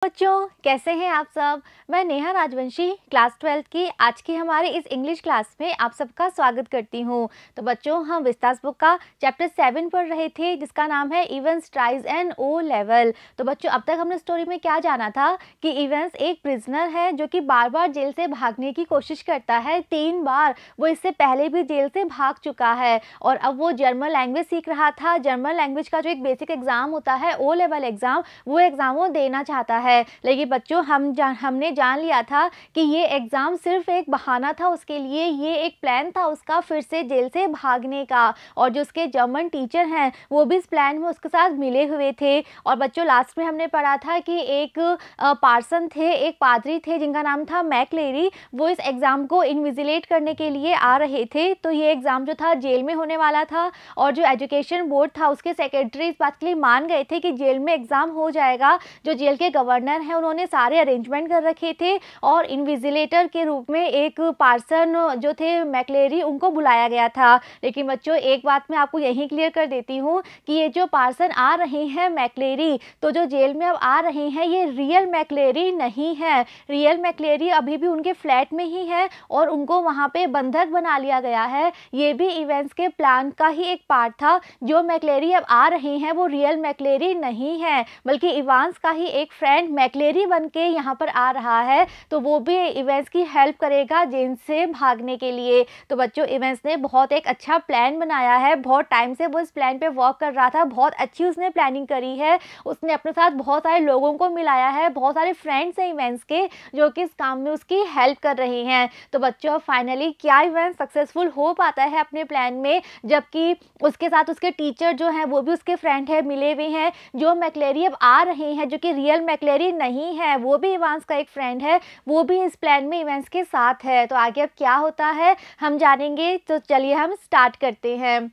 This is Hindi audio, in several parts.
बच्चों कैसे हैं आप सब। मैं नेहा राजवंशी क्लास 12 की आज की हमारे इस इंग्लिश क्लास में आप सबका स्वागत करती हूं। तो बच्चों हम विस्तास बुक का चैप्टर 7 पढ़ रहे थे जिसका नाम है Evans tries an O level. तो बच्चों अब तक हमने स्टोरी में क्या जाना था कि इवेंस एक प्रिजनर है जो कि बार बार जेल से भागने की कोशिश करता है। 3 बार वो इससे पहले भी जेल से भाग चुका है और अब वो जर्मन लैंग्वेज सीख रहा था। जर्मन लैंग्वेज का जो एक बेसिक एग्जाम होता है ओ लेवल एग्जाम, वो एग्जाम वो देना चाहता है। लेकिन बच्चों हमने जान लिया था कि ये एग्ज़ाम सिर्फ एक बहाना था उसके लिए, ये एक प्लान था उसका फिर से जेल से भागने का। और जो उसके जर्मन टीचर हैं वो भी इस प्लान में उसके साथ मिले हुए थे। और बच्चों लास्ट में हमने पढ़ा था कि एक पार्सन थे, एक पादरी थे जिनका नाम था मैकलेरी। वो इस एग्ज़ाम को इन्विजिलेट करने के लिए आ रहे थे। तो ये एग्ज़ाम जो था जेल में होने वाला था और जो एजुकेशन बोर्ड था उसके सेक्रेटरी इस बात के लिए मान गए थे कि जेल में एग्ज़ाम हो जाएगा। जो जेल के गवर्नर हैं उन्होंने सारे अरेंजमेंट कर रखे थे और इन्विजिलेटर के रूप में एक पार्सन जो थे मैकलेरी उनको बुलाया गया था। लेकिन बच्चों एक बात मैं आपको यहीं क्लियर कर देती हूँ कि ये जो पार्सन आ रहे हैं मैकलेरी, तो जो जेल में अब आ रहे हैं ये रियल मैकलेरी नहीं है। रियल मैकलेरी अभी भी उनके फ्लैट में ही है और उनको वहाँ पे बंधक बना लिया गया है। ये भी इवेंट्स के प्लान का ही एक पार्ट था। जो मैकलेरी अब आ रहे हैं वो रियल मैकलेरी नहीं है बल्कि इवांस का ही एक फ्रेंड मैकलेरी बन के यहाँ पर आ रहा है। तो वो भी इवेंट्स की हेल्प करेगा जेल से भागने के लिए। तो बच्चों इवेंट्स ने बहुत एक अच्छा प्लान बनाया है। बहुत टाइम से वो इस प्लान पे वर्क कर रहा था। बहुत अच्छी उसने प्लानिंग करी है। उसने अपने साथ बहुत सारे लोगों को मिलाया है। बहुत सारे फ्रेंड्स हैं इवेंट्स के जो कि इस काम में उसकी हेल्प कर रहे हैं। तो बच्चों फाइनली क्या इवेंट सक्सेसफुल हो पाता है अपने प्लान में, जबकि उसके साथ उसके टीचर जो हैं वो भी उसके फ्रेंड है, मिले हुए हैं। जो मैकलेरी अब आ रहे हैं जो कि रियल मैकलेरी नहीं है, वो भी इवांस का एक फ्रेंड है, वो भी इस प्लान में इवेंट्स के साथ है। तो आगे अब क्या होता है हम जानेंगे। तो चलिए हम स्टार्ट करते हैं।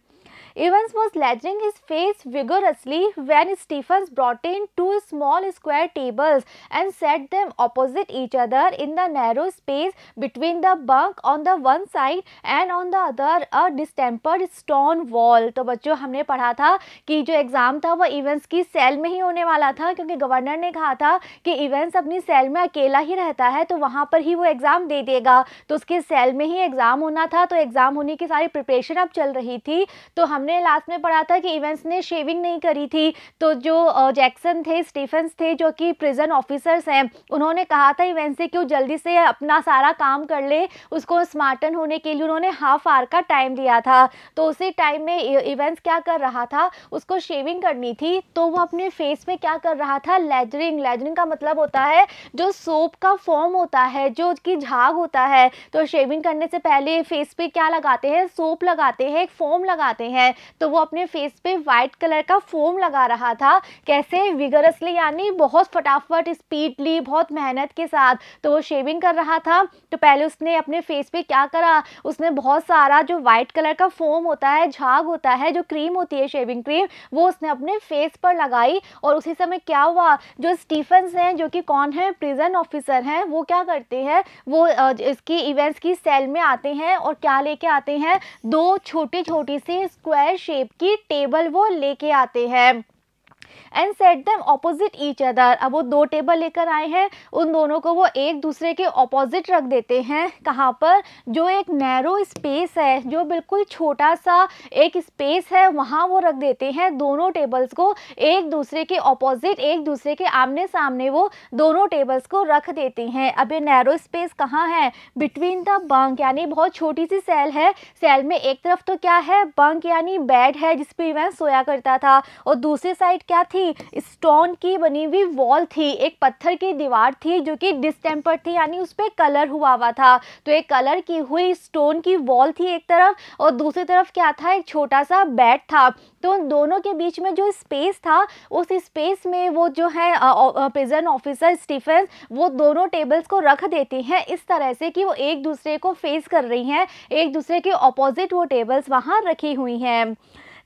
Evans was ledging his face vigorously when Stephens brought in 2 small square tables and set them opposite each other in the narrow space between the bunk on the one side and on the other a distempered stone wall। तो बच्चों हमने पढ़ा था कि जो एग्ज़ाम था वो इवेंस की सेल में ही होने वाला था क्योंकि गवर्नर ने कहा था कि इवेंस अपनी सेल में अकेला ही रहता है तो वहाँ पर ही वो एग्ज़ाम दे देगा। तो उसके सेल में ही एग्ज़ाम होना था। तो एग्ज़ाम होने की सारी प्रिपरेशन अब चल रही थी। तो हमने लास्ट में पढ़ा था कि इवेंट्स ने शेविंग नहीं करी थी। तो जो जैक्सन थे, स्टीफेंस थे जो कि प्रिजन ऑफिसर्स हैं, उन्होंने कहा था इवेंट्स से कि वो जल्दी से अपना सारा काम कर ले। उसको स्मार्टन होने के लिए उन्होंने हाफ आवर का टाइम दिया था। तो उसी टाइम में इवेंट्स क्या कर रहा था, उसको शेविंग करनी थी। तो वो अपने फेस में क्या कर रहा था, लेजरिंग। लेजरिंग का मतलब होता है जो सोप का फॉर्म होता है, जो उसकी झाग होता है। तो शेविंग करने से पहले फेस पे क्या लगाते हैं, सोप लगाते हैं, एक फोम लगाते हैं। तो वो अपने फेस पे वाइट कलर का फोम लगा रहा था। कैसे, विगरसली यानी बहुत फटाफट, स्पीडली, बहुत मेहनत के साथ। तो वो शेविंग कर रहा था। तो पहले उसने अपने फेस पे क्या करा, उसने बहुत सारा जो वाइट कलर का फोम होता है, झाग होता है, जो क्रीम होती है शेविंग क्रीम, वो उसने अपने फेस पर लगाई। और उसी समय क्या हुआ, जो स्टीफेंस हैं जो कि कौन है, प्रिजन ऑफिसर हैं, वो क्या करते हैं, वो इसकी इवेंट्स की सेल में आते हैं और क्या लेके आते हैं, 2 छोटी छोटी सी स्क्वायर शेप की टेबल वो लेके आते हैं and set them opposite each other. अब वो 2 टेबल लेकर आए हैं, उन दोनों को वो एक दूसरे के ऑपोजिट रख देते हैं। कहाँ पर, जो एक नैरो स्पेस है, जो बिल्कुल छोटा सा एक स्पेस है, वहाँ वो रख देते हैं दोनों टेबल्स को एक दूसरे के ऑपोजिट, एक दूसरे के आमने सामने वो दोनों टेबल्स को रख देते हैं। अब ये नैरो स्पेस कहाँ है, बिटवीन द बंक, यानी बहुत छोटी सी सेल है। सेल में एक तरफ तो क्या है, बंक यानी बेड है जिसपे इवेंट सोया करता था, और दूसरी साइड क्या थी, स्टोन की बनी हुई वॉल थी, एक पत्थर की दीवार थी जो कि डिस्टेम्पर्ड थी यानी उस पे कलर हुआ था। तो एक कलर की हुई स्टोन की वॉल थी एक तरफ, और दूसरी तरफ क्या था, एक छोटा सा बेड था। तो उन दोनों के बीच में जो स्पेस था, उस स्पेस में वो जो है प्रिजन ऑफिसर स्टीफेंस वो दोनों टेबल्स को रख देते हैं इस तरह से कि वो एक दूसरे को फेस कर रही हैं, एक दूसरे के ऑपोजिट वो टेबल्स वहाँ रखी हुई हैं।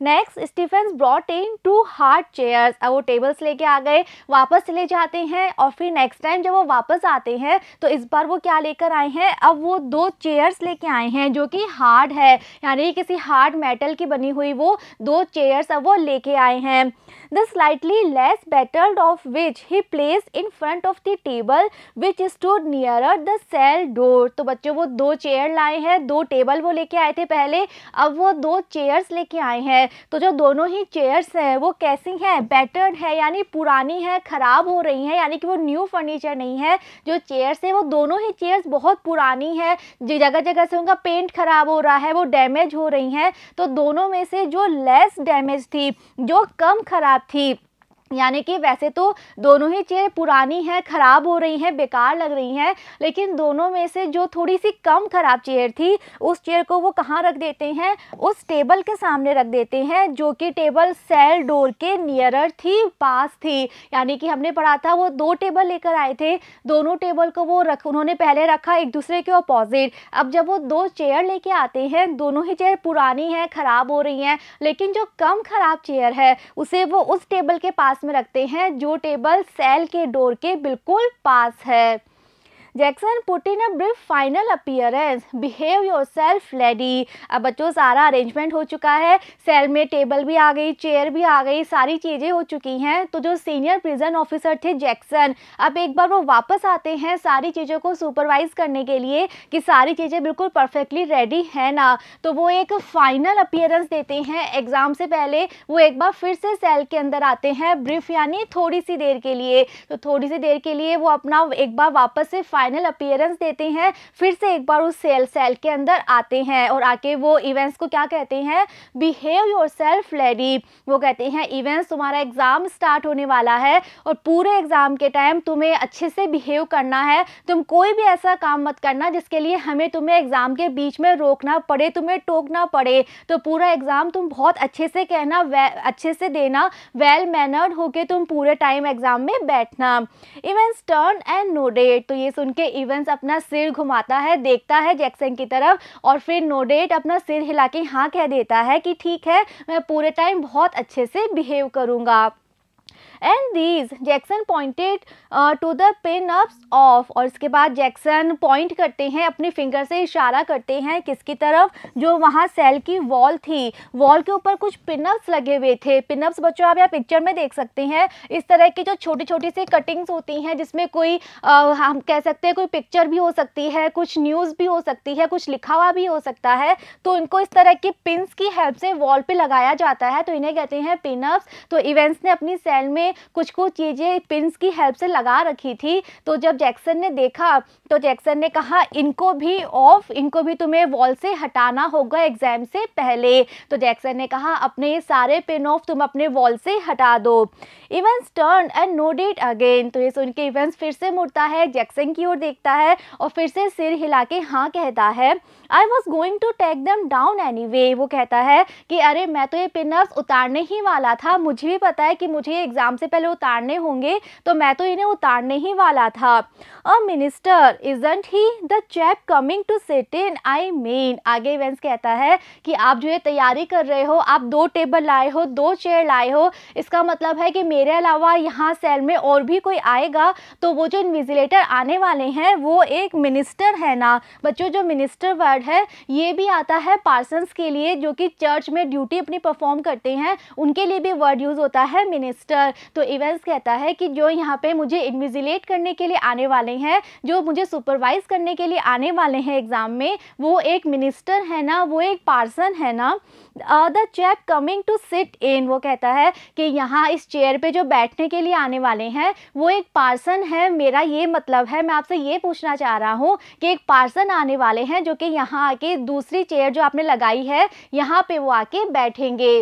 Next Stephens brought in 2 hard chairs. अब वो टेबल्स लेके आ गए, वापस चले जाते हैं और फिर नेक्स्ट टाइम जब वो वापस आते हैं तो इस बार वो क्या लेकर आए हैं, अब वो 2 चेयर्स लेके आए हैं जो कि हार्ड है, यानी किसी हार्ड मेटल की बनी हुई वो 2 चेयर्स अब वो लेके आए हैं। The slightly less battered of which he placed in front of the table which stood nearer the cell door। तो बच्चों वो 2 चेयर लाए हैं, 2 टेबल वो लेके आए थे पहले, अब वो 2 चेयर्स लेके आए हैं। तो जो दोनों ही चेयर्स हैं वो कैसी हैं, बैटर्ड है यानी पुरानी है, ख़राब हो रही हैं, यानी कि वो न्यू फर्नीचर नहीं है। जो चेयर्स है वो दोनों ही चेयर्स बहुत पुरानी है, जगह जगह से उनका पेंट खराब हो रहा है, वो डैमेज हो रही हैं। तो दोनों में से जो लेस डैमेज थी, जो कम खराब थी, यानी कि वैसे तो दोनों ही चेयर पुरानी हैं, ख़राब हो रही हैं, बेकार लग रही हैं, लेकिन दोनों में से जो थोड़ी सी कम ख़राब चेयर थी उस चेयर को वो कहाँ रख देते हैं, उस टेबल के सामने रख देते हैं जो कि टेबल सेल डोर के नियरर थी, पास थी। यानी कि हमने पढ़ा था वो 2 टेबल लेकर आए थे, दोनों टेबल को वो उन्होंने पहले रखा एक दूसरे के अपोजिट। अब जब वो 2 चेयर लेके आते हैं, दोनों ही चेयर पुरानी हैं, ख़राब हो रही हैं, लेकिन जो कम ख़राब चेयर है उसे वो उस टेबल के पास में रखते हैं जो टेबल सेल के डोर के बिल्कुल पास है। Jackson put in a brief final appearance, behave yourself lady. अब बच्चों सारा अरेंजमेंट हो चुका है, सेल में टेबल भी आ गई, चेयर भी आ गई, सारी चीज़ें हो चुकी हैं। तो जो सीनियर प्रिजन ऑफिसर थे जैक्सन, अब एक बार वो वापस आते हैं सारी चीज़ों को सुपरवाइज करने के लिए कि सारी चीज़ें बिल्कुल परफेक्टली रेडी है ना। तो वो एक फाइनल अपीयरेंस देते हैं एग्ज़ाम से पहले, वो एक बार फिर से सेल के अंदर आते हैं, ब्रीफ यानी थोड़ी सी देर के लिए। तो थोड़ी सी देर के लिए वो अपना एक बार वापस से फाइनल अपीयरेंस देते हैं, फिर से एक बार उस सेल के अंदर आते हैं और आके वो इवेंट्स को क्या कहते हैं, बिहेव योरसेल्फ लेडी। वो कहते हैं इवेंट्स तुम्हारा एग्जाम स्टार्ट होने वाला है और पूरे एग्जाम के टाइम तुम्हें अच्छे से बिहेव करना है, तुम कोई भी ऐसा काम मत करना जिसके लिए हमें तुम्हें एग्जाम के बीच में रोकना पड़े, तुम्हें टोकना पड़े। तो पूरा एग्जाम तुम बहुत अच्छे से कहना, अच्छे से देना, वेल मैनर्ड होके तुम पूरे टाइम एग्जाम में बैठना। Events turn and nodded. तो ये सुन के इवेंट्स अपना सिर घुमाता है, देखता है जैक्सन की तरफ और फिर नोडेड अपना सिर हिला के हाँ कह देता है कि ठीक है, मैं पूरे टाइम बहुत अच्छे से बिहेव करूँगा। And these Jackson pointed to the pin ups off. और इसके बाद जैक्सन पॉइंट करते हैं, अपने फिंगर से इशारा करते हैं किसकी तरफ, जो वहाँ सेल की वॉल थी, वॉल के ऊपर कुछ पिनअप्स लगे हुए थे। पिनअप्स बच्चों आप यहाँ पिक्चर में देख सकते हैं, इस तरह की जो छोटी छोटी सी कटिंग्स होती हैं जिसमें कोई हम कह सकते हैं कोई पिक्चर भी हो सकती है, कुछ न्यूज़ भी हो सकती है, कुछ लिखा हुआ भी हो सकता है। तो इनको इस तरह की पिन्स की हेल्प से वॉल पे लगाया जाता है, तो इन्हें कहते हैं पिनअप्स। तो इवेंट्स ने अपनी सेल में कुछ कुछ चीज़ें पिन्स की हेल्प से लगा रखी थी। तो जब जैक्सन ने देखा तो जैक्सन ने कहा इनको भी ऑफ, इनको भी तुम्हें वॉल से हटाना होगा एग्जाम से पहले। तो जैक्सन ने कहा अपने ये सारे पिन ऑफ तुम अपने वॉल से हटा दो। Events turn and nodded again. तो ये सुन के इवेंट्स फिर से मुड़ता है, जैक्सन की ओर देखता है और फिर से सिर हिला के हाँ कहता है। I was going to take them down anyway. वो कहता है कि अरे मैं तो ये पिनअप्स उतारने ही वाला था, मुझे भी पता है कि मुझे एग्जाम से पहले उतारने होंगे, तो मैं तो इन्हें उतारने ही वाला था। A minister isn't he the chap coming to sit in, I mean. आगे इवेंट्स कहता है कि आप जो ये तैयारी कर रहे हो, आप 2 टेबल लाए हो, 2 चेयर लाए हो, इसका मतलब है कि मेरे अलावा यहाँ सेल में और भी कोई आएगा, तो वो जो इन्विजिलेटर आने वाले हैं वो एक मिनिस्टर है ना। बच्चों जो मिनिस्टर वर्ड है ये भी आता है पार्सन्स के लिए जो कि चर्च में ड्यूटी अपनी परफॉर्म करते हैं, उनके लिए भी वर्ड यूज होता है मिनिस्टर। तो इवेंट्स कहता है कि जो यहाँ पे मुझे इन्विजिलेट करने के लिए आने वाले हैं, जो मुझे सुपरवाइज करने के लिए आने वाले हैं एग्जाम में, वो एक मिनिस्टर है ना, वो एक पार्सन है ना। The chap coming to sit in. वो कहता है कि यहाँ इस चेयर पे जो बैठने के लिए आने वाले हैं वो एक पार्सन है। मेरा ये मतलब है, मैं आपसे ये पूछना चाह रहा हूँ कि एक पार्सन आने वाले हैं जो कि यहाँ आके दूसरी चेयर जो आपने लगाई है यहाँ पे वो आके बैठेंगे।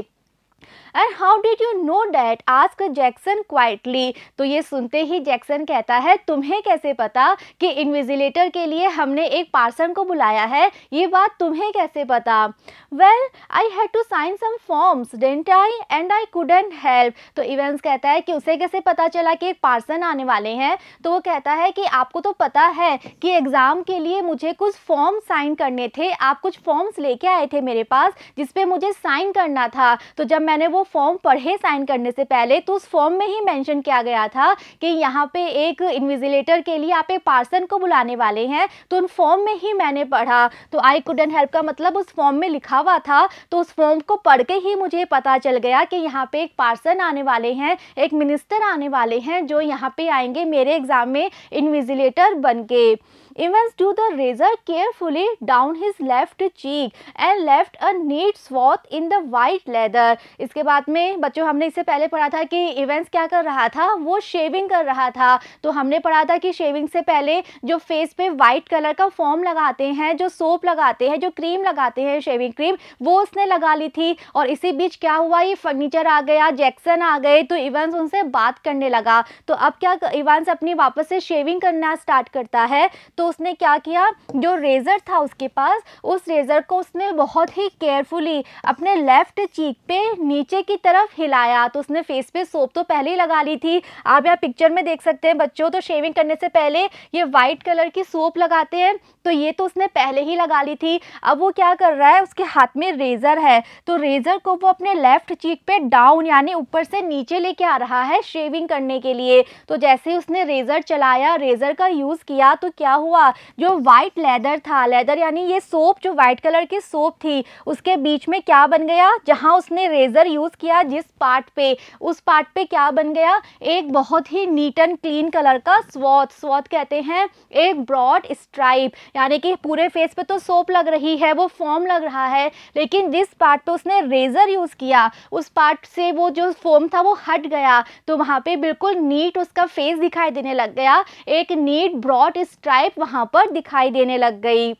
And how did you know that, ask Jackson quietly. तो ये सुनते ही जैक्सन कहता है तुम्हें कैसे पता कि इन्विजिलेटर के लिए हमने एक पर्सन को बुलाया है, ये बात तुम्हें कैसे पता। Well I had to sign some forms didn't I and I couldn't help. तो इवेंस कहता है कि उसे कैसे पता चला कि एक पर्सन आने वाले हैं। तो वो कहता है कि आपको तो पता है कि एग्ज़ाम के लिए मुझे कुछ फॉर्म साइन करने थे, आप कुछ फॉर्म्स लेके आए थे मेरे पास जिस पे मुझे साइन करना था। तो जब मैंने वो फॉर्म पढ़े साइन करने से पहले, तो उस फॉर्म में ही मेंशन किया गया था कि यहाँ पे एक इन्विजिलेटर के लिए आप एक पर्सन को बुलाने वाले हैं। तो उन फॉर्म में ही मैंने पढ़ा। तो आई कुडंट हेल्प का मतलब उस फॉर्म में लिखा हुआ था, तो उस फॉर्म को पढ़ के ही मुझे पता चल गया कि यहाँ पे एक पर्सन आने वाले हैं, एक मिनिस्टर आने वाले हैं जो यहाँ पे आएंगे मेरे एग्जाम में इन्विजिलेटर बन के। Evans drew the razor carefully down his left cheek and left a neat swath in the white leather। इसके बाद में बच्चों हमने इससे पहले पढ़ा था कि इवेंस क्या कर रहा था, वो शेविंग कर रहा था। तो हमने पढ़ा था कि शेविंग से पहले जो फेस पे वाइट कलर का फॉर्म लगाते हैं, जो सोप लगाते हैं, जो क्रीम लगाते हैं शेविंग क्रीम, वो उसने लगा ली थी। और इसी बीच क्या हुआ, ये फर्नीचर आ गया, जैक्सन आ गए, तो इवेंस उनसे बात करने लगा। तो अब क्या इवेंस अपनी वापस से शेविंग करना स्टार्ट करता है। तो उसने क्या किया, जो रेज़र था उसके पास, उस रेज़र को उसने बहुत ही केयरफुली अपने लेफ्ट चीक पे नीचे की तरफ हिलाया। तो उसने फेस पे सोप तो पहले ही लगा ली थी, आप यहाँ पिक्चर में देख सकते हैं बच्चों। तो शेविंग करने से पहले ये वाइट कलर की सोप लगाते हैं, तो ये तो उसने पहले ही लगा ली थी। अब वो क्या कर रहा है, उसके हाथ में रेज़र है, तो रेज़र को वो अपने लेफ्ट चीक पे डाउन यानी ऊपर से नीचे लेके आ रहा है शेविंग करने के लिए। तो जैसे ही उसने रेज़र चलाया, रेज़र का यूज़ किया, तो क्या हुआ, जो वाइट लेदर था, लेदर यानी ये सोप, जो वाइट कलर की सोप थी, उसके बीच में क्या बन गया, जहां उसने रेजर यूज किया जिस पार्ट पे, उस पार्ट पे क्या बन गया, एक बहुत ही नीट एंड क्लीन कलर का स्वॉथ। स्वॉथ कहते हैं एक ब्रॉड स्ट्राइप, यानी कि पूरे फेस पे तो सोप लग रही है, वो फोम लग रहा है, लेकिन जिस पार्ट पे उसने रेजर यूज किया उस पार्ट से वो जो फोम था वो हट गया। तो वहां पे बिल्कुल नीट उसका फेस दिखाई देने लग गया, एक नीट ब्रॉड स्ट्राइप वहां पर दिखाई देने लग गई।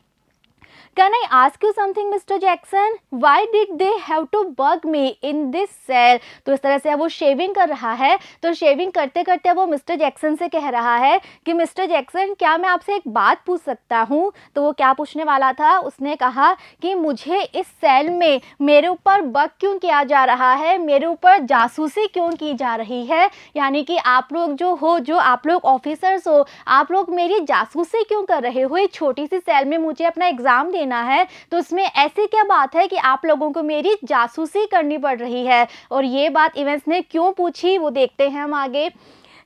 Can I ask you something, Mr. Jackson? Why did they have to bug me in this cell? तो इस तरह से वो शेविंग कर रहा है। तो शेविंग करते करते वो मिस्टर जैक्सन से कह रहा है कि मिस्टर जैक्सन, क्या मैं आपसे एक बात पूछ सकता हूँ। तो वो क्या पूछने वाला था, उसने कहा कि मुझे इस सेल में मेरे ऊपर बग क्यों किया जा रहा है, मेरे ऊपर जासूसी क्यों की जा रही है, यानी कि आप लोग जो हो, जो आप लोग ऑफिसर्स हो, आप लोग मेरी जासूसी क्यों कर रहे हो, एक छोटी सी सेल में मुझे अपना एग्जाम देना है, तो इसमें ऐसी क्या बात है कि आप लोगों को मेरी जासूसी करनी पड़ रही है। और ये बात इवेंस ने क्यों पूछी वो देखते हैं हम आगे।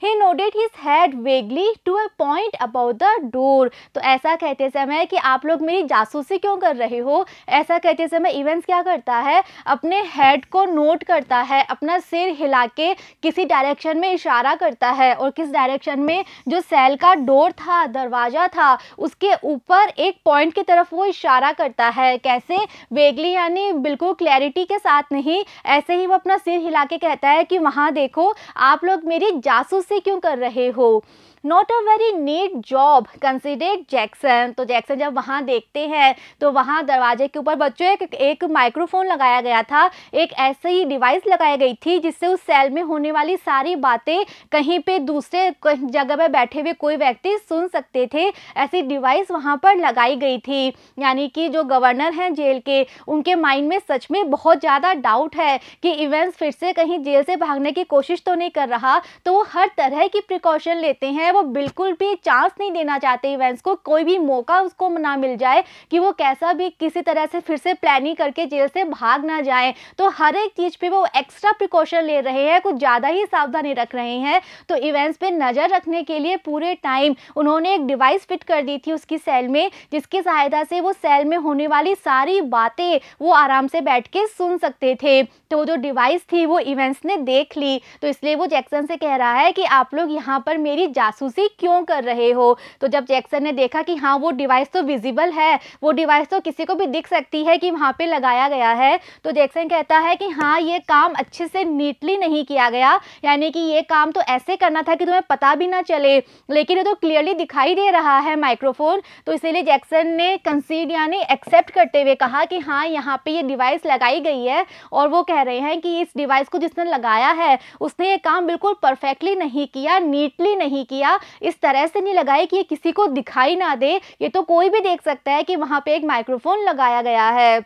He nodded his head vaguely to a point about the door। तो ऐसा कहते समय कि आप लोग मेरी जासूसी क्यों कर रहे हो, ऐसा कहते समय इवेंस क्या करता है, अपने हेड को नोट करता है, अपना सिर हिला के किसी डायरेक्शन में इशारा करता है, और किस डायरेक्शन में, जो सेल का डोर था, दरवाज़ा था, उसके ऊपर एक पॉइंट की तरफ वो इशारा करता है। कैसे, वेगली यानी बिल्कुल क्लैरिटी के साथ नहीं, ऐसे ही वो अपना सिर हिला के कहता है कि वहाँ देखो, आप लोग मेरी जासूसी क्यों कर रहे हो। Not a very neat job considered Jackson. तो जैक्सन जब वहाँ देखते हैं तो वहाँ दरवाजे के ऊपर बच्चों एक माइक्रोफोन लगाया गया था, एक ऐसी डिवाइस लगाई गई थी जिससे उस सेल में होने वाली सारी बातें कहीं पे दूसरे जगह पे बैठे हुए कोई व्यक्ति सुन सकते थे। ऐसी डिवाइस वहाँ पर लगाई गई थी, यानी कि जो गवर्नर हैं जेल के, उनके माइंड में सच में बहुत ज़्यादा डाउट है कि इवेंस फिर से कहीं जेल से भागने की कोशिश तो नहीं कर रहा। तो वो हर तरह की प्रिकॉशन लेते हैं, वो बिल्कुल भी चांस नहीं देना चाहते इवेंस को, कोई भी मौका उसको ना मिल जाए कि वो कैसा भी किसी तरह से फिर से प्लानिंग करके जेल से भाग ना जाए। तो हर एक चीज़ पे वो एक्स्ट्रा प्रिकॉशन ले रहे हैं, कुछ ज़्यादा ही सावधानी रख रहे हैं। तो इवेंस पे नज़र रखने के लिए पूरे टाइम उन्होंने एक डिवाइस फिट कर दी थी उसकी सेल में, जिसकी सहायता से वो सेल में होने वाली सारी बातें वो आराम से बैठ के सुन सकते थे। तो वो जो डिवाइस थी वो इवेंस ने देख ली, तो इसलिए वो जैक्सन से कह रहा है कि आप लोग यहाँ पर मेरी जासूसी जासूसी क्यों कर रहे हो। तो जब जैक्सन ने देखा कि हाँ वो डिवाइस तो विजिबल है, वो डिवाइस तो किसी को भी दिख सकती है कि वहाँ पे लगाया गया है, तो जैक्सन कहता है कि हाँ ये काम अच्छे से नीटली नहीं किया गया, यानी कि ये काम तो ऐसे करना था कि तुम्हें पता भी ना चले, लेकिन ये तो क्लियरली दिखाई दे रहा है माइक्रोफोन। तो इसीलिए जैक्सन ने कंसीड यानी एक्सेप्ट करते हुए कहा कि हाँ यहाँ पे ये डिवाइस लगाई गई है, और वो कह रहे हैं कि इस डिवाइस को जिसने लगाया है उसने ये काम बिल्कुल परफेक्टली नहीं किया, नीटली नहीं किया, इस तरह से नहीं लगाई कि ये किसी को दिखाई ना दे, ये तो कोई भी देख सकता है कि वहाँ पे एक माइक्रोफोन लगाया गया है।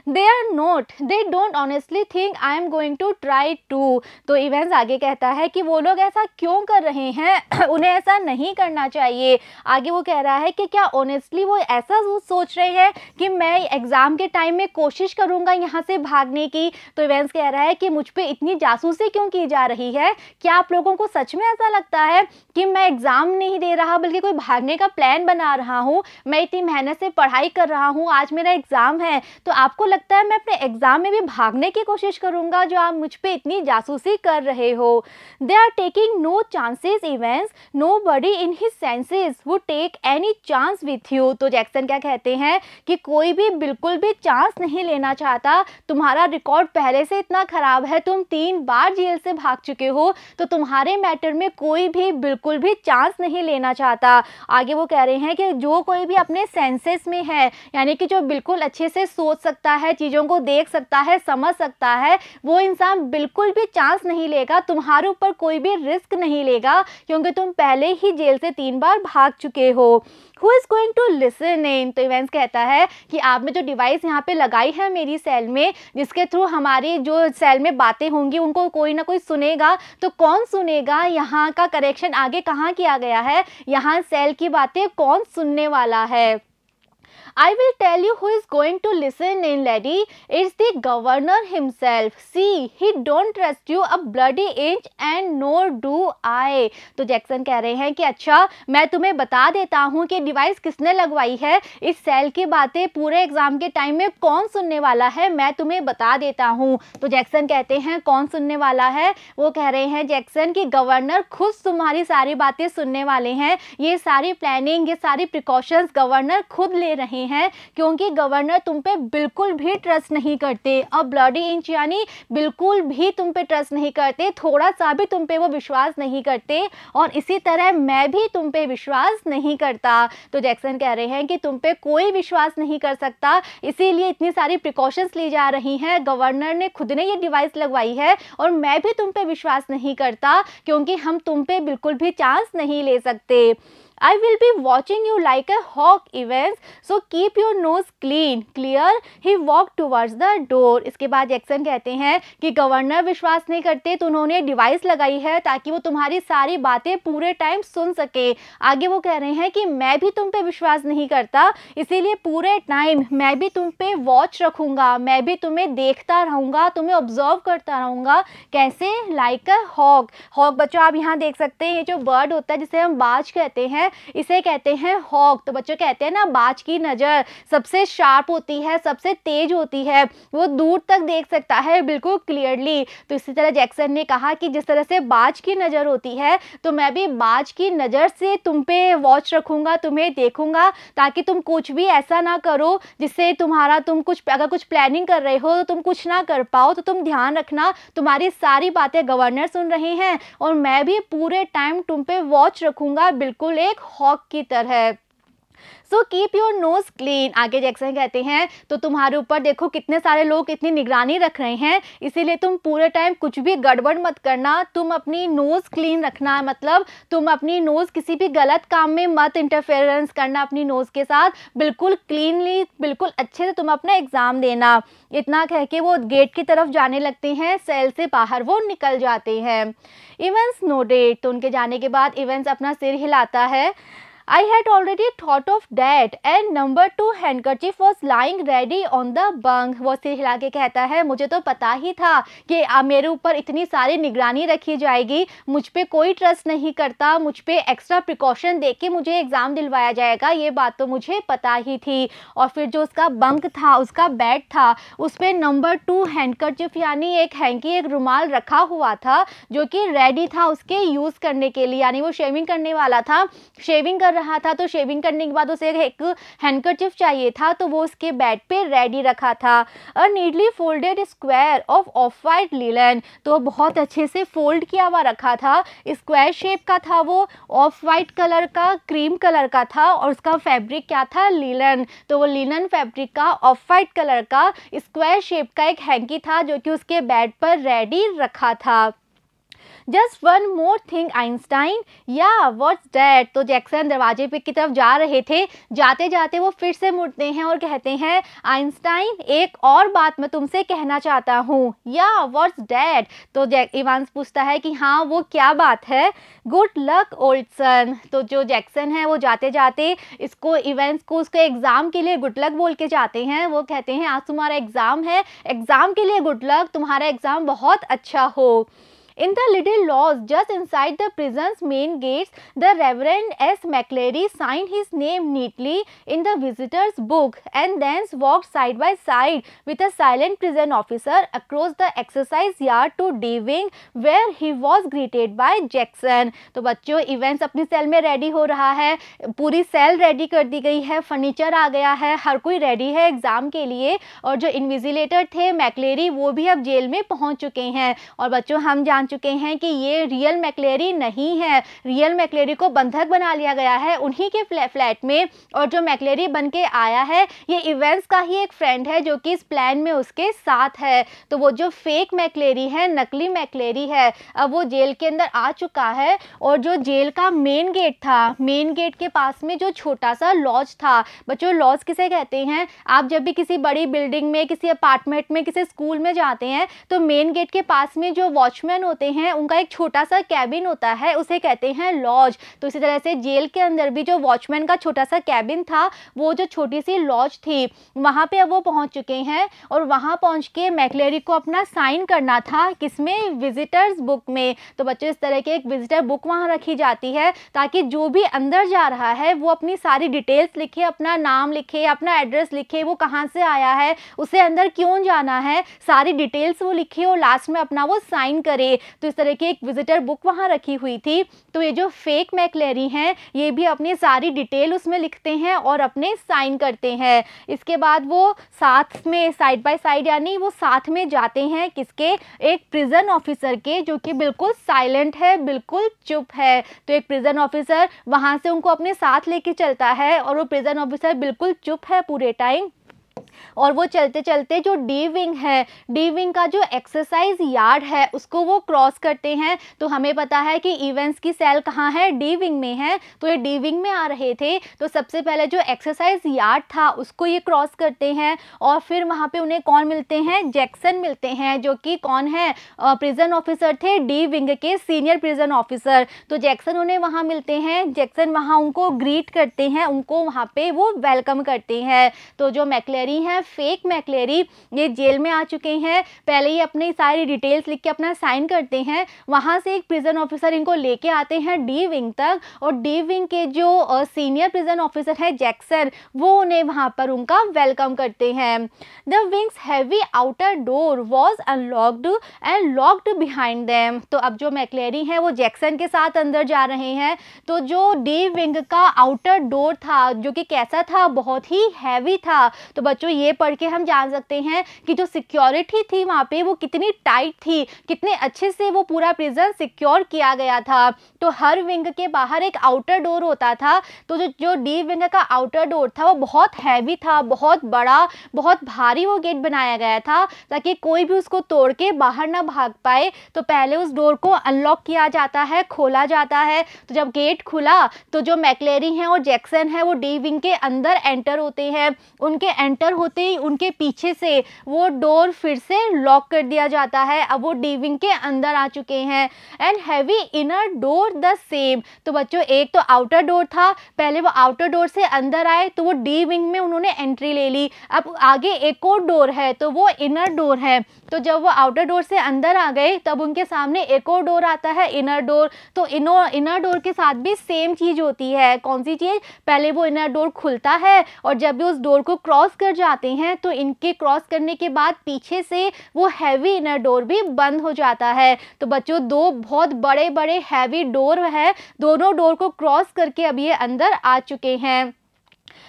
They are not, they don't honestly think I am going to try to। तो इवेंस आगे कहता है कि वो लोग ऐसा क्यों कर रहे हैं उन्हें ऐसा नहीं करना चाहिए। आगे वो कह रहा है कि क्या ऑनेस्टली वो ऐसा सोच रहे हैं कि मैं एग्ज़ाम के टाइम में कोशिश करूँगा यहाँ से भागने की। तो इवेंस कह रहा है कि मुझ पे इतनी जासूसी क्यों की जा रही है, क्या आप लोगों को सच में ऐसा लगता है कि मैं एग्ज़ाम नहीं दे रहा बल्कि कोई भागने का प्लान बना रहा हूँ, मैं इतनी मेहनत से पढ़ाई कर रहा हूँ, आज मेरा एग्ज़ाम है, तो आपको लगता है मैं अपने एग्जाम में भी भागने की कोशिश करूंगा जो आप मुझ पे इतनी जासूसी कर रहे हो। They are taking no chances Evans, nobody in his senses would take any chance with you. तो जैक्सन क्या कहते हैं कि कोई भी बिल्कुल भी चांस नहीं लेना चाहता, तुम्हारा रिकॉर्ड पहले से इतना खराब है, तुम 3 बार जेल से भाग चुके हो, तो तुम्हारे मैटर में कोई भी बिल्कुल भी चांस नहीं लेना चाहता। आगे वो कह रहे हैं कि जो कोई भी अपने सेंसेस में है, यानी कि जो बिल्कुल अच्छे से सोच सकता है, चीज़ों को देख सकता है, समझ सकता है, वो इंसान बिल्कुल भी चांस नहीं लेगा, तुम्हारे ऊपर कोई भी रिस्क नहीं लेगा, क्योंकि तुम पहले ही जेल से 3 बार भाग चुके हो। Who is going to listen in? तो इवेंस कहता है कि आपने जो डिवाइस यहाँ पे लगाई है मेरी सेल में, जिसके थ्रू हमारी जो सेल में बातें होंगी उनको कोई ना कोई सुनेगा, तो कौन सुनेगा, यहाँ का करेक्शन आगे कहाँ किया गया है, यहाँ सेल की बातें कौन सुनने वाला है। I will tell you who is going to listen in, lady. It's the governor himself. See, he don't trust you a bloody inch and nor do I। तो जैक्सन कह रहे हैं कि अच्छा मैं तुम्हें बता देता हूँ कि डिवाइस किसने लगवाई है, इस सेल की बातें पूरे एग्जाम के टाइम में कौन सुनने वाला है, मैं तुम्हें बता देता हूँ। तो जैक्सन कहते हैं कौन सुनने वाला है, वो कह रहे हैं जैक्सन कि गवर्नर खुद तुम्हारी सारी बातें सुनने वाले हैं, ये सारी प्लानिंग, ये सारी प्रिकॉशंस गवर्नर खुद ले रहे हैं, क्योंकि गवर्नर तुम पे बिल्कुल भी ट्रस्ट नहीं करते। अब ब्लडी इंच यानी बिल्कुल भी तुम पे ट्रस्ट नहीं करते, थोड़ा सा भी तुम पे वो विश्वास नहीं करते, और इसी तरह मैं भी तुम पे विश्वास नहीं करता। तो जैक्सन कह रहे हैं कि तुम पे कोई विश्वास नहीं कर सकता, इसीलिए इतनी सारी प्रिकॉशंस ली जा रही हैं, गवर्नर ने खुद ने ये डिवाइस लगवाई है, और मैं भी तुम पे विश्वास नहीं करता, क्योंकि हम तुम पे बिल्कुल भी चांस नहीं ले सकते। I will be watching you like a hawk, Evans, so keep your nose clean. Clear? He walked towards the door. इसके बाद जैक्सन कहते हैं कि गवर्नर विश्वास नहीं करते, तो उन्होंने डिवाइस लगाई है ताकि वो तुम्हारी सारी बातें पूरे टाइम सुन सके। आगे वो कह रहे हैं कि मैं भी तुम पे विश्वास नहीं करता, इसीलिए पूरे टाइम मैं भी तुम पे वॉच रखूँगा, मैं भी तुम्हें देखता रहूँगा, तुम्हें ऑब्जर्व करता रहूँगा। कैसे? लाइक अ हॉक। हॉक बच्चों आप यहाँ देख सकते हैं, ये जो बर्ड होता है जिसे हम बाज कहते हैं, इसे कहते हैं हॉक। तो बच्चों कहते हैं ना बाज की नज़र सबसे शार्प होती है, सबसे तेज होती है, वो दूर तक देख सकता है बिल्कुल क्लियरली। तो इसी तरह जैक्सन ने कहा कि जिस तरह से बाज की नज़र होती है, तो मैं भी बाज की नज़र से तुम पे वॉच रखूँगा, तुम्हें देखूँगा, ताकि तुम कुछ भी ऐसा ना करो जिससे तुम कुछ अगर कुछ प्लानिंग कर रहे हो तो तुम कुछ ना कर पाओ। तो तुम ध्यान रखना, तुम्हारी सारी बातें गवर्नर सुन रहे हैं, और मैं भी पूरे टाइम तुम पे वॉच रखूँगा, बिल्कुल एक हॉक की तरह। So keep your nose clean. आगे जैक्सन कहते हैं तो तुम्हारे ऊपर देखो कितने सारे लोग इतनी निगरानी रख रहे हैं, इसीलिए तुम पूरे टाइम कुछ भी गड़बड़ मत करना, तुम अपनी नोज़ क्लीन रखना, मतलब तुम अपनी नोज़ किसी भी गलत काम में मत इंटरफेरेंस करना अपनी नोज़ के साथ, बिल्कुल क्लीनली, बिल्कुल अच्छे से तुम अपना एग्ज़ाम देना। इतना कह के वो गेट की तरफ जाने लगते हैं, सेल से बाहर वो निकल जाते हैं। Evans nodded. तो उनके जाने के बाद इवेंस अपना सिर हिलाता है। I had already thought of that and number 2 handkerchief was lying ready on the bunk। वो सिर हिला के कहता है मुझे तो पता ही था कि मेरे ऊपर इतनी सारी निगरानी रखी जाएगी, मुझ पे कोई ट्रस्ट नहीं करता, मुझ पे एक्स्ट्रा प्रिकॉशन दे के मुझे एग्ज़ाम दिलवाया जाएगा, ये बात तो मुझे पता ही थी। और फिर जो उसका बंक था, उसका बेड था, उस पर नंबर 2 हैंडकरचिफ यानी एक हैंकी, एक रुमाल रखा हुआ था जो कि रेडी था उसके यूज़ करने के लिए। यानी वो शेविंग करने वाला था, शेविंग कर रहा था, तो शेविंग करने के बाद उसे एक हैंडकरचिफ चाहिए था, तो वो उसके बेड पे रेडी रखा था। A neatly folded square of white linen, तो बहुत अच्छे से फोल्ड किया हुआ रखा था, स्क्वायर शेप का था, वो ऑफ वाइट कलर का, क्रीम कलर का था और उसका फैब्रिक क्या था, लिनन। तो वो लिनन फैब्रिक का ऑफ वाइट कलर का स्क्वायर शेप का एक हैंकी था जो कि उसके बेड पर रेडी रखा था। Just one more thing Einstein, या व्हाट्स दैट। तो जैक्सन दरवाजे पे की तरफ जा रहे थे, जाते जाते वो फिर से मुड़ते हैं और कहते हैं आइंस्टाइन एक और बात मैं तुमसे कहना चाहता हूँ। या व्हाट्स दैट। तो इवांस पूछता है कि हाँ वो क्या बात है। Good luck old son. तो जो जैक्सन है वो जाते जाते इसको इवेंट्स को उसके एग्ज़ाम के लिए गुड लक बोल के जाते हैं। वो कहते हैं आज तुम्हारा एग्ज़ाम है, एग्ज़ाम के लिए गुड लक, तुम्हारा एग्ज़ाम बहुत अच्छा हो। In the little lodge just inside the prison's main gates, the Reverend S. McCleary signed his name neatly in the visitor's book and thence walked side by side with a silent prison officer across the exercise yard to D wing where he was greeted by Jackson। तो बच्चों इवेंट्स अपनी सेल में रेडी हो रहा है, पूरी सेल रेडी कर दी गई है, फर्नीचर आ गया है, हर कोई रेडी है एग्ज़ाम के लिए। और जो इन्विजिलेटर थे मैक्लेरी वो भी अब जेल में पहुंच चुके हैं। और बच्चों हम जान चुके हैं कि ये रियल मैक्लेरी नहीं है, रियल मैक्लेरी को बंधक बना लिया गया है उन्हीं के फ्लैट में। और जो मैक्लेरी बन के आया है ये इवेंट्स का ही एक फ्रेंड है जो कि इस प्लान में उसके साथ है। तो वो जो फेक मैक्लेरी है, नकली मैक्लेरी है, अब वो जेल के अंदर आ चुका है। और जो जेल का मेन गेट था, मेन गेट के पास में जो छोटा सा लॉज था, बच्चों लॉज किसे कहते हैं, आप जब भी किसी बड़ी बिल्डिंग में, किसी अपार्टमेंट में, किसी स्कूल में जाते हैं तो मेन गेट के पास में जो वॉचमैन होते हैं उनका एक छोटा सा कैबिन होता है, उसे कहते हैं लॉज। तो इसी तरह से जेल के अंदर भी जो वॉचमैन का छोटा सा कैबिन था वो जो छोटी सी लॉज थी वहाँ पे अब वो पहुँच चुके हैं। और वहाँ पहुँच के मैक्लेरी को अपना साइन करना था, किसमें, विजिटर्स बुक में। तो बच्चों इस तरह की एक विजिटर बुक वहाँ रखी जाती है ताकि जो भी अंदर जा रहा है वो अपनी सारी डिटेल्स लिखे, अपना नाम लिखे, अपना एड्रेस लिखे, वो कहाँ से आया है, उसे अंदर क्यों जाना है, सारी डिटेल्स वो लिखे और लास्ट में अपना वो साइन करे। तो इस तरह की एक विजिटर बुक वहाँ रखी हुई थी। तो ये जो फेक मैक्लेरी हैं ये भी अपनी सारी डिटेल उसमें लिखते हैं और अपने साइन करते हैं। इसके बाद वो साथ में साइड बाय साइड यानी वो साथ में जाते हैं किसके, एक प्रिजन ऑफिसर के जो कि बिल्कुल साइलेंट है, बिल्कुल चुप है। तो एक प्रिजन ऑफिसर वहाँ से उनको अपने साथ लेके चलता है और वो प्रिजन ऑफिसर बिल्कुल चुप है पूरे टाइम। और वो चलते चलते जो डी विंग है, डी विंग का जो एक्सरसाइज यार्ड है उसको वो क्रॉस करते हैं। तो हमें पता है कि इवेंट्स की सेल कहाँ है, डी विंग में है। तो ये डी विंग में आ रहे थे तो सबसे पहले जो एक्सरसाइज यार्ड था उसको ये क्रॉस करते हैं और फिर वहाँ पे उन्हें कौन मिलते हैं, जैक्सन मिलते हैं जो कि कौन है, प्रिजन ऑफिसर थे, डी विंग के सीनियर प्रिजन ऑफिसर। तो जैक्सन उन्हें वहाँ मिलते हैं, जैक्सन वहाँ उनको ग्रीट करते हैं, उनको वहाँ पे वो वेलकम करते हैं। तो जो मैक्लेरी हैं, फेक मैक्लेरी, ये जेल में आ चुके हैं, पहले ही अपनी सारी डिटेल्स लिख के अपना साइन करते हैं। वहाँ से एक प्रिजन ऑफिसर इनको लेके आते हैं डी विंग तक और डी विंग के जो सीनियर प्रिजन ऑफिसर है जैक्सन, वो उन्हें वहाँ पर उनका वेलकम करते हैं। The wings heavy outer door was unlocked and locked behind them. तो अब जो मैक्लेरी हैं वो जैक्सन के साथ अंदर जा रहे हैं। तो जो डी विंग का आउटर डोर था जो कि कैसा था, बहुत ही हैवी था। तो बच्चों ये पढ़ के हम जान सकते हैं कि जो सिक्योरिटी थी वहाँ पे वो कितनी टाइट थी, कितने अच्छे से वो पूरा प्रिजन सिक्योर किया गया था। तो हर विंग के बाहर एक आउटर डोर होता था। तो जो डी विंग का आउटर डोर था वो बहुत हैवी था, बहुत बड़ा, बहुत भारी वो गेट बनाया गया था ताकि कोई भी उसको तोड़ के बाहर ना भाग पाए। तो पहले उस डोर को अनलॉक किया जाता है, खोला जाता है। तो जब गेट खुला तो जो मैक्लेरी हैं और जैक्सन है वो डी विंग के अंदर एंटर होते हैं। उनके एंटर होते ही उनके पीछे से वो डोर फिर से लॉक कर दिया जाता है। अब वो डी विंग के अंदर आ चुके हैं। And heavy inner door the same, तो बच्चों एक तो आउटर डोर था, पहले वो आउटर डोर से अंदर आए तो वो डी विंग में उन्होंने एंट्री ले ली। अब आगे एक और डोर है तो वो इनर डोर है। तो जब वो आउटर डोर से अंदर आ गए तब उनके सामने एक और डोर आता है, इनर डोर। तो इनर डोर के साथ भी सेम चीज़ होती है। कौन सी चीज़? पहले वो इनर डोर खुलता है और जब भी उस डोर को क्रॉस कर जाते हैं तो इनके क्रॉस करने के बाद पीछे से वो हैवी इनर डोर भी बंद हो जाता है। तो बच्चों दो बहुत बड़े बड़े हैवी डोर है, दोनों डोर को क्रॉस करके अब ये अंदर आ चुके हैं।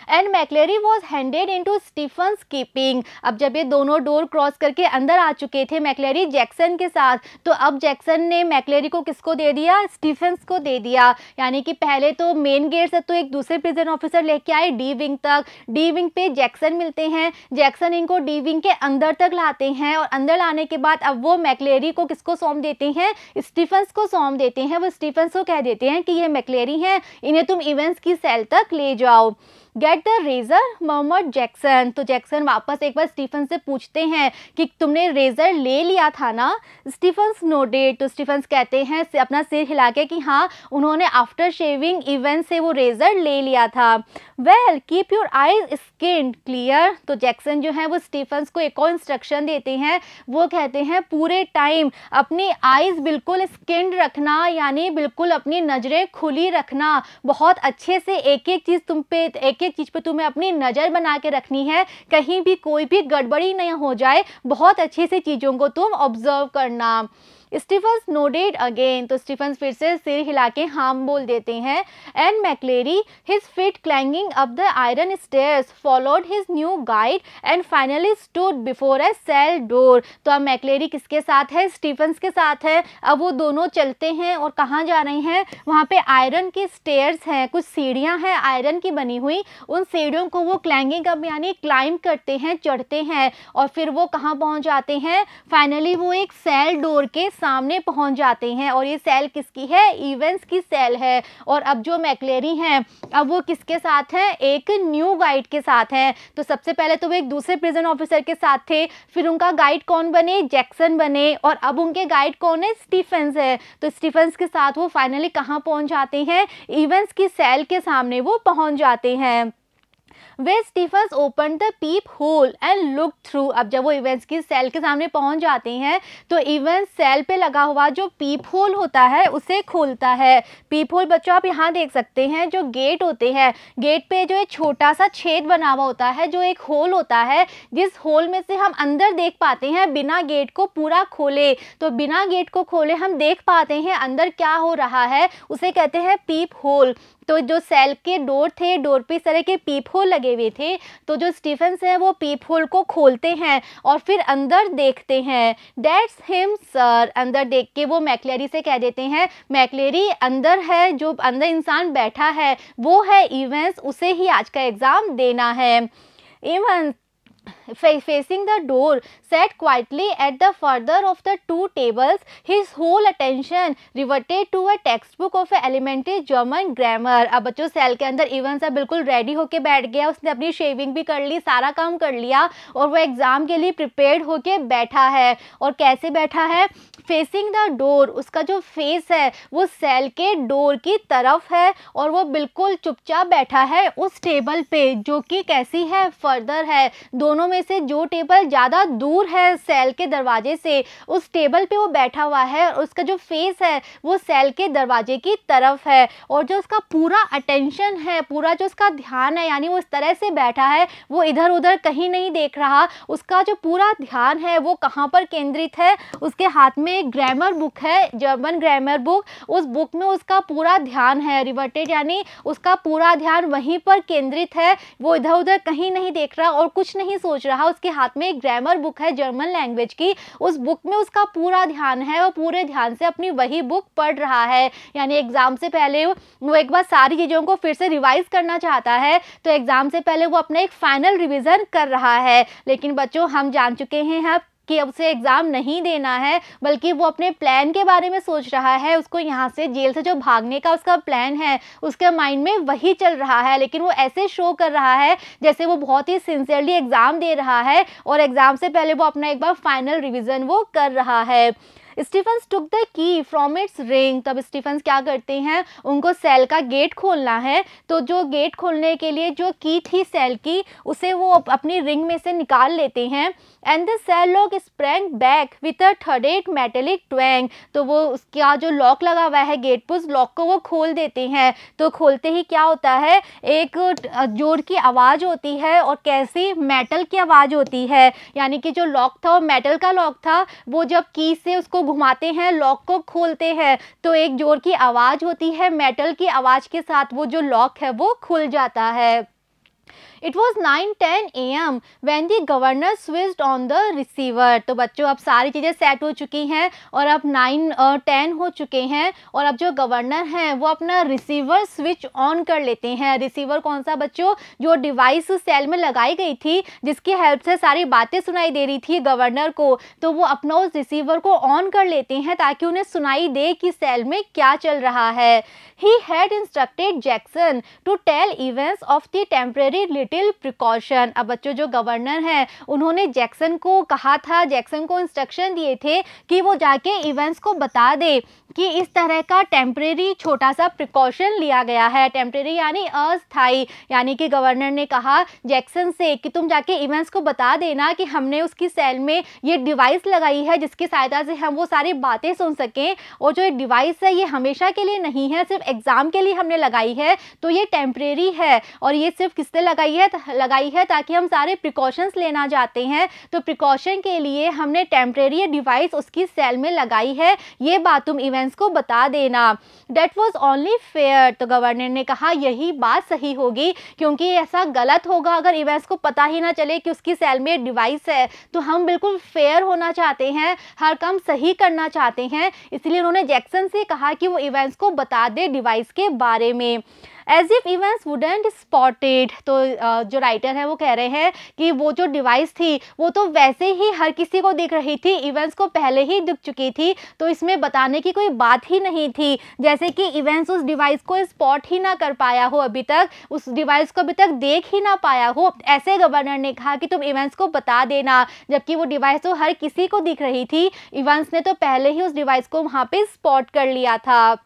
And McCleary was handed into Stephens' keeping. अब जब ये दोनों डोर क्रॉस करके अंदर आ चुके थे मैक्लेरी जैक्सन के साथ, तो अब जैक्सन ने मैक्लेरी को किसको दे दिया? स्टीफन्स को दे दिया। यानी कि पहले तो मेन गेट से तो एक दूसरे प्रिजन ऑफिसर लेके आए डी विंग तक, डी विंग पे जैक्सन मिलते हैं, जैक्सन इनको डी विंग के अंदर तक लाते हैं और अंदर लाने के बाद अब वो मैक्लेरी को किसको सौंप देते हैं? स्टीफन्स को सौंप देते हैं। वो स्टीफन्स को कह देते हैं कि ये मैक्लेरी हैं, इन्हें तुम इवेंट्स की सेल तक ले जाओ। Get the razor murmured Jackson. तो जैक्सन वापस एक बार स्टीफन से पूछते हैं कि तुमने रेजर ले लिया था ना? Stephen's nodded. तो स्टीफन्स कहते हैं अपना सिर हिला के कि हाँ उन्होंने आफ्टर शेविंग इवेंट से वो रेजर ले लिया था। Well keep your eyes skinned clear. तो जैक्सन जो है वो स्टीफन्स को एक और इंस्ट्रक्शन देते हैं। वो कहते हैं पूरे टाइम अपनी आईज बिल्कुल स्किन्ड रखना, यानी बिल्कुल अपनी नज़रें खुली रखना। बहुत अच्छे से एक एक चीज़ एक चीज़ पे तुम्हें अपनी नज़र बना के रखनी है, कहीं भी कोई भी गड़बड़ी नहीं हो जाए। बहुत अच्छे से चीज़ों को तुम ऑब्जर्व करना। Stephens nodded again. तो स्टीफन्स फिर से सिर हिला के हाँ बोल देते हैं। And McCleary his feet clanging up the iron stairs followed his new guide and finally stood before a cell door. तो अब मैक्लेरी किसके साथ है? स्टीफन्स के साथ है। अब वो दोनों चलते हैं और कहाँ जा रहे हैं? वहाँ पे आयरन की स्टेयर्स हैं, कुछ सीढ़ियाँ हैं आयरन की बनी हुई, उन सीढ़ियों को वो क्लैंगिंग अप यानी क्लाइंब करते हैं, चढ़ते हैं और फिर वो कहाँ पहुँच जाते हैं? फाइनली वो एक सेल डोर के सामने पहुंच जाते हैं। और ये सेल किसकी है? इवेंट्स की सेल है। और अब जो मैक्लेरी हैं अब वो किसके साथ हैं? एक न्यू गाइड के साथ हैं। तो सबसे पहले तो वो एक दूसरे प्रिजन ऑफिसर के साथ थे, फिर उनका गाइड कौन बने? जैक्सन बने, और अब उनके गाइड कौन है? स्टीफन्स है। तो स्टीफन्स के साथ वो फाइनली कहाँ पहुंच जाते हैं? इवेंट्स की सेल के सामने वो पहुंच जाते हैं। वे Stephens open the peephole and look through. अब जब वो इवेंट्स की सेल के सामने पहुंच जाते हैं तो इवेंट्स सेल पे लगा हुआ जो पीप होल होता है उसे खोलता है। पीप होल बच्चों आप यहाँ देख सकते हैं, जो गेट होते हैं, गेट पे जो एक छोटा सा छेद बना हुआ होता है, जो एक होल होता है, जिस होल में से हम अंदर देख पाते हैं बिना गेट को पूरा खोले। तो बिना गेट को खोले हम देख पाते हैं अंदर क्या हो रहा है, उसे कहते हैं पीप होल। तो जो सेल के डोर थे, डोर पे इस तरह के पीप होल लगे हुए थे, तो जो स्टीफन्स हैं वो पीप होल को खोलते हैं और फिर अंदर देखते हैं। That's him sir. अंदर देख के वो मैक्लेरी से कह देते हैं, मैक्लेरी अंदर है, जो अंदर इंसान बैठा है वो है इवेंट्स, उसे ही आज का एग्ज़ाम देना है। Events facing the door sat quietly at the further of the two tables, his whole attention reverted to a textbook of a elementary German grammar। अब बच्चों सेल के अंदर इवेंट्स है बिल्कुल रेडी होके बैठ गया, उसने अपनी शेविंग भी कर ली, सारा काम कर लिया और वो एग्ज़ाम के लिए प्रिपेयर्ड होके बैठा है। और कैसे बैठा है? फेसिंग द डोर, उसका जो फेस है वो सेल के डोर की तरफ है और वो बिल्कुल चुपचाप बैठा है उस टेबल पे जो कि कैसी है? फर्दर है। दोनों में से जो टेबल ज़्यादा दूर है सेल के दरवाजे से, उस टेबल पे वो बैठा हुआ है और उसका जो फेस है वो सेल के दरवाजे की तरफ है। और जो उसका पूरा अटेंशन है, पूरा जो उसका ध्यान है, यानी वो इस तरह से बैठा है, वो इधर उधर कहीं नहीं देख रहा, उसका जो पूरा ध्यान है वो कहाँ पर केंद्रित है? उसके हाथ में एक ग्रामर बुक है, जर्मन ग्रामर बुक, उस बुक में उसका पूरा ध्यान है, रिवर्टेड यानी उसका पूरा ध्यान वहीं पर केंद्रित है, वो इधर उधर कहीं नहीं देख रहा और कुछ नहीं सोच रहा। उसके हाथ में एक ग्रामर बुक है जर्मन लैंग्वेज की, उस बुक में उसका पूरा ध्यान है, वो पूरे ध्यान से अपनी वही बुक पढ़ रहा है। यानी एग्जाम से पहले वो एक बार सारी चीज़ों को फिर से रिवाइज करना चाहता है, तो एग्जाम से पहले वो अपना एक फाइनल रिवीजन कर रहा है। लेकिन बच्चों हम जान चुके हैं कि अब उसे एग्ज़ाम नहीं देना है, बल्कि वो अपने प्लान के बारे में सोच रहा है। उसको यहाँ से जेल से जो भागने का उसका प्लान है, उसके माइंड में वही चल रहा है, लेकिन वो ऐसे शो कर रहा है जैसे वो बहुत ही सिंसियरली एग्ज़ाम दे रहा है और एग्ज़ाम से पहले वो अपना एक बार फाइनल रिवीजन वो कर रहा है। Stephens took the key from its ring. तब स्टीफन्स क्या करते हैं, उनको सेल का गेट खोलना है, तो जो गेट खोलने के लिए जो की थी सेल की, उसे वो अपनी रिंग में से निकाल लेते हैं। And the cell lock sprang back with a threaded metallic twang. तो वो उसका जो लॉक लगा हुआ है गेट पर, उस लॉक को वो खोल देते हैं। तो खोलते ही क्या होता है, एक जोर की आवाज़ होती है और कैसी मेटल की आवाज़ होती है, यानी कि जो लॉक था वो मेटल का लॉक था। वो जब की से उसको घुमाते हैं, लॉक को खोलते हैं, तो एक जोर की आवाज़ होती है, मेटल की आवाज़ के साथ वो जो लॉक है वो खुल जाता है। It was 9:10 AM when the governor switched on the receiver। तो बच्चों अब सारी चीज़ें सेट हो चुकी हैं और अब 9:10 हो चुके हैं और अब जो गवर्नर हैं वो अपना रिसीवर स्विच ऑन कर लेते हैं। रिसीवर कौन सा बच्चों, जो डिवाइस सेल में लगाई गई थी जिसकी हेल्प से सारी बातें सुनाई दे रही थी गवर्नर को, तो वो अपना उस रिसीवर को ऑन कर लेते हैं ताकि उन्हें सुनाई दे कि सेल में क्या चल रहा है। He had instructed Jackson to tell Evans of the temporary little precaution। अब बच्चों जो गवर्नर हैं उन्होंने जैक्सन को कहा था, जैक्सन को इंस्ट्रक्शन दिए थे कि वो जाके इवेंट्स को बता दे कि इस तरह का टेम्परेरी छोटा सा प्रिकॉशन लिया गया है। टेम्परेरी यानी अस्थाई, यानी कि गवर्नर ने कहा जैक्सन से कि तुम जाके इवेंट्स को बता देना कि हमने उसकी सेल में ये डिवाइस लगाई है जिसकी सहायता से हम वो सारी बातें सुन सकें, और जो ये डिवाइस है ये हमेशा के लिए नहीं है, सिर्फ एग्ज़ाम के लिए हमने लगाई है, तो ये टेम्परेरी है और ये सिर्फ किसने लगाई है ताकि हम सारे प्रिकॉशंस लेना चाहते हैं, तो प्रिकॉशन के लिए हमने टेम्परेरी डिवाइस उसकी सेल में लगाई है, ये बात तुम इवेंट्स को बता देना। That was only fair। तो गवर्नर ने कहा यही बात सही होगी, क्योंकि ऐसा गलत होगा अगर इवेंट्स को पता ही ना चले कि उसकी सेल में डिवाइस है। तो हम बिल्कुल फेयर होना चाहते हैं, हर काम सही करना चाहते हैं, इसलिए उन्होंने जैक्सन से कहा कि वो इवेंट्स को बता दे डिवाइस के बारे में। As if Evans wouldn't spotted. तो जो राइटर है वो कह रहे हैं कि वो जो डिवाइस थी वो तो वैसे ही हर किसी को दिख रही थी, इवेंट्स को पहले ही दिख चुकी थी, तो इसमें बताने की कोई बात ही नहीं थी। जैसे कि इवेंट्स उस डिवाइस को स्पॉट ही ना कर पाया हो, अभी तक उस डिवाइस को अभी तक देख ही ना पाया हो, ऐसे गवर्नर ने कहा कि तुम इवेंट्स को बता देना, जबकि वो डिवाइस तो हर किसी को दिख रही थी। इवेंट्स ने तो पहले ही उस डिवाइस को वहाँ पे स्पॉट कर लिया था।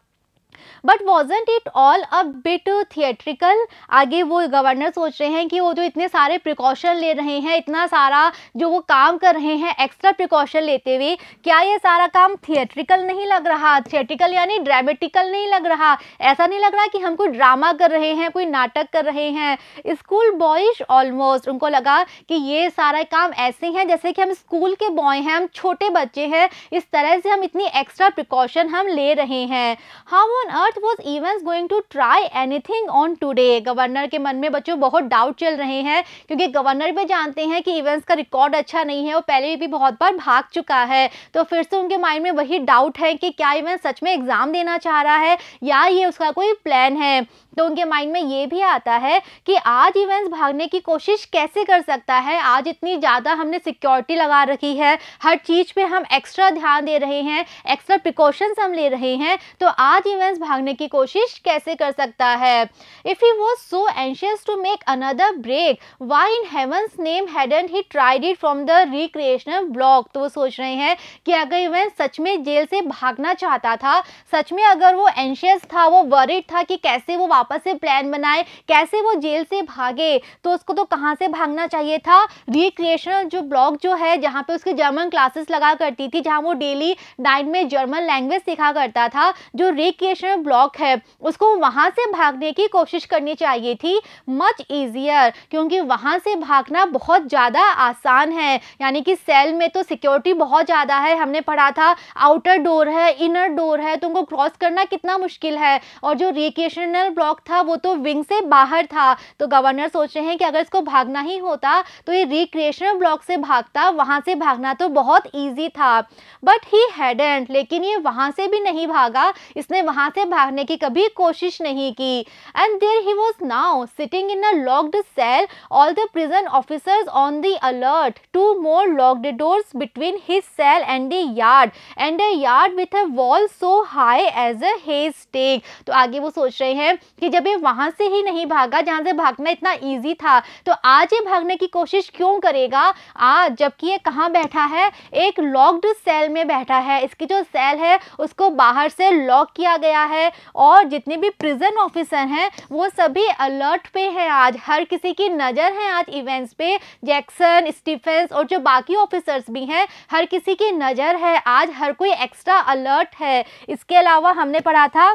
But wasn't it all a bit theatrical. आगे वो गवर्नर सोच रहे हैं कि वो जो इतने सारे प्रिकॉशन ले रहे हैं, इतना सारा जो वो काम कर रहे हैं एक्स्ट्रा प्रिकॉशन लेते हुए, क्या ये सारा काम थिएट्रिकल नहीं लग रहा? थिएट्रिकल यानी ड्रामेटिकल नहीं लग रहा, ऐसा नहीं लग रहा कि हम कोई ड्रामा कर रहे हैं, कोई नाटक कर रहे हैं। स्कूल बॉयज ऑलमोस्ट, उनको लगा कि ये सारा काम ऐसे हैं जैसे कि हम स्कूल के बॉय हैं, हम छोटे बच्चे हैं, इस तरह से हम इतनी एक्स्ट्रा प्रिकॉशन हम ले रहे हैं। How on earth was Evans going to try anything on today? Governor के मन में बच्चों बहुत डाउट चल रहे हैं, क्योंकि गवर्नर भी जानते हैं कि इवेंट्स का रिकॉर्ड अच्छा नहीं है, वो पहले भी बहुत बार भाग चुका है, तो फिर से उनके माइंड में वही डाउट है कि क्या इवेंट सच में एग्जाम देना चाह रहा है या ये उसका कोई प्लान है। तो उनके माइंड में ये भी आता है कि आज इवेंट्स भागने की कोशिश कैसे कर सकता है, आज इतनी ज़्यादा हमने सिक्योरिटी लगा रखी है, हर चीज़ पे हम एक्स्ट्रा ध्यान दे रहे हैं, एक्स्ट्रा प्रिकॉशंस हम ले रहे हैं, तो आज इवेंट्स भागने की कोशिश कैसे कर सकता है। If he was so anxious to make another break, why in heaven's name hadn't he tried it from the recreational block. तो वो सोच रहे हैं कि अगर इवेंट सच में जेल से भागना चाहता था, सच में अगर वो एंशियस था, वो वरीड था कि कैसे वो वापस से प्लान बनाए, कैसे वो जेल से भागे, तो उसको तो कहाँ से भागना चाहिए था, रिक्रिएशनल जो ब्लॉक जो है जहाँ पे उसकी जर्मन क्लासेस लगा करती थी, जहाँ वो डेली नाइट में जर्मन लैंग्वेज सिखा करता था, जो रिक्रिएशनल ब्लॉक है उसको वहाँ से भागने की कोशिश करनी चाहिए थी। मच ईजियर, क्योंकि वहाँ से भागना बहुत ज़्यादा आसान है, यानी कि सेल में तो सिक्योरिटी बहुत ज़्यादा है, हमने पढ़ा था आउटर डोर है, इनर डोर है, तो उनको क्रॉस करना कितना मुश्किल है, और जो रिक्रिएशनल ब्लॉक था वो तो विंग से बाहर था। तो गवर्नर सोच रहे हैं कि अगर इसको भागना ही होता तो ये रिक्रिएशनल ब्लॉक से भागता, वहाँ से भागना तो बहुत ईजी था। बट ही हैडंट, लेकिन ये वहाँ से भी नहीं भागा, इसने वहाँ से भागने की कभी कोशिश नहीं की। And there he was now sitting in a locked cell, all the prison officers on the alert, two more locked doors between his cell and the yard, and a yard with a wall so high as a haystack. तो आगे वो सोच रहे हैं कि जब ये वहां से ही नहीं भागा जहां से भागना इतना ईजी था, तो आज ये भागने की कोशिश क्यों करेगा आज, जबकि ये कहाँ बैठा है, एक लॉक्ड सेल में बैठा है। इसकी जो सेल है उसको बाहर से लॉक किया गया है और जितने भी प्रिजन ऑफिसर हैं वो सभी अलर्ट पे हैं। आज हर किसी की नज़र है आज इवेंट्स पे, जैक्सन, स्टीफेंस और जो बाकी ऑफिसर्स भी हैं, हर किसी की नज़र है आज, हर कोई एक्स्ट्रा अलर्ट है। इसके अलावा हमने पढ़ा था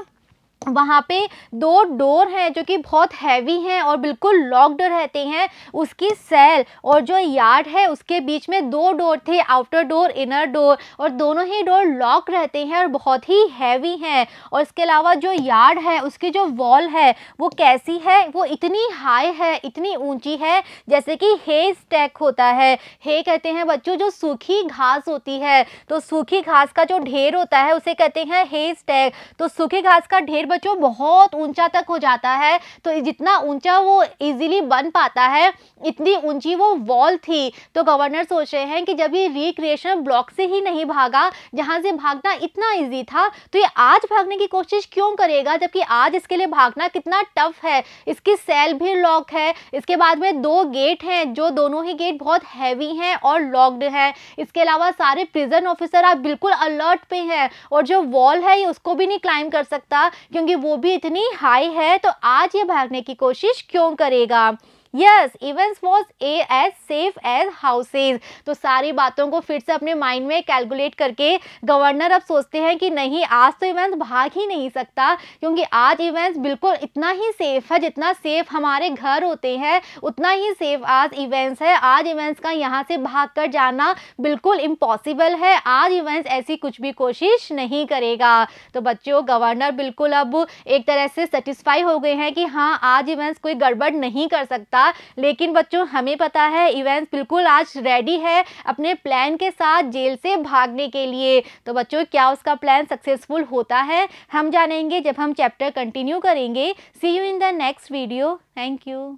वहाँ पे 2 डोर हैं जो कि बहुत हैवी हैं और बिल्कुल लॉक्ड रहते हैं। उसकी सेल और जो यार्ड है उसके बीच में 2 डोर थे, आउटर डोर, इनर डोर, और दोनों ही डोर लॉक रहते हैं और बहुत ही हैवी हैं। और इसके अलावा जो यार्ड है उसकी जो वॉल है वो कैसी है, वो इतनी हाई है, इतनी ऊंची है जैसे कि हे स्टैक होता है। हे कहते हैं बच्चों जो सूखी घास होती है, तो सूखी घास का जो ढेर होता है उसे कहते हैं हे स्टैक। तो सूखी घास का ढेर बच्चों बहुत ऊंचा तक हो जाता है, तो जितना ऊंचा वो इजीली बन पाता है इतनी ऊंची वो वॉल थी। तो गवर्नर सोच रहे हैं कि जब ये रिक्रिएशन ब्लॉक से ही नहीं भागा जहां से भागना इतना इजी था, तो ये आज भागने की कोशिश क्यों करेगा, जबकि आज इसके लिए भागना कितना टफ है। इसकी सेल भी लॉक है, इसके बाद में 2 गेट हैं जो दोनों ही गेट बहुत हैवी हैं और लॉक्ड हैं। इसके अलावा सारे प्रिजन ऑफिसर आप बिल्कुल अलर्ट पे हैं और जो वॉल है ये उसको भी नहीं क्लाइम कर सकता क्योंकि वो भी इतनी हाई है। तो आज ये भागने की कोशिश क्यों करेगा। Yes, Evans was as safe as houses. तो सारी बातों को फिर से अपने माइंड में कैलकुलेट करके गवर्नर अब सोचते हैं कि नहीं, आज तो इवेंट्स भाग ही नहीं सकता क्योंकि आज इवेंट्स बिल्कुल इतना ही सेफ है, जितना सेफ हमारे घर होते हैं उतना ही सेफ आज इवेंट्स है। आज इवेंट्स का यहाँ से भाग कर जाना बिल्कुल इम्पॉसिबल है। आज इवेंट्स ऐसी कुछ भी कोशिश नहीं करेगा। तो बच्चों, गवर्नर बिल्कुल अब एक तरह से सेटिस्फाई हो गए हैं कि हाँ, आज इवेंट्स कोई गड़बड़ नहीं कर सकता। लेकिन बच्चों, हमें पता है इवेंट्स बिल्कुल आज रेडी है अपने प्लान के साथ जेल से भागने के लिए। तो बच्चों, क्या उसका प्लान सक्सेसफुल होता है, हम जानेंगे जब हम चैप्टर कंटिन्यू करेंगे। See you in the next video. Thank you.